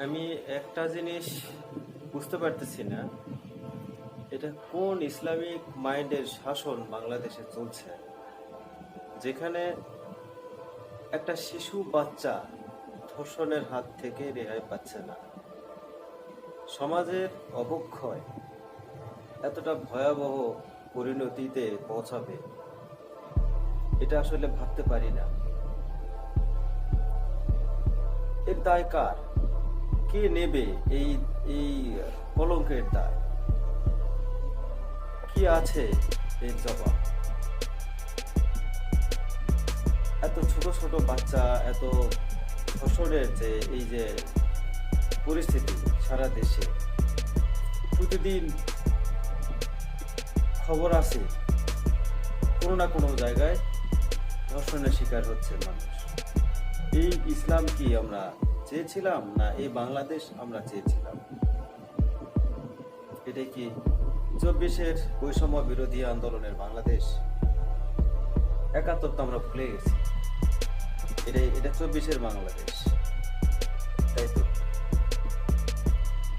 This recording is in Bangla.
আমি একটা জিনিস বুঝতে পারতেছি না, এটা কোন ইসলামিক মাইন্ডের শাসন বাংলাদেশে চলছে, যেখানে একটা শিশু বাচ্চা ধর্ষণের হাত থেকে রেহাই পাচ্ছে না। সমাজের অবক্ষয় এতটা ভয়াবহ পরিণতিতে পৌঁছাবে, এটা আসলে ভাবতে পারি না। এর দায় কার? কে নেবে এই এই কলঙ্কের দায়? কি আছে এর জবাব? এত ছোট ছোট বাচ্চা, এত ধর্ষণের যে এই যে পরিস্থিতি সারা দেশে প্রতিদিন খবর আছে, কোনো না কোনো জায়গায় ধর্ষণের শিকার হচ্ছে মানুষ। এই ইসলাম কি আমরা চেয়েছিলাম, না এই বাংলাদেশ আমরা চেয়েছিলাম? এটা কি 24-এর বৈষম্য বিরোধী আন্দোলনের বাংলাদেশ? 71 তো আমরা ভুলে গেছি, এটা 24-এর বাংলাদেশ, তাই তো?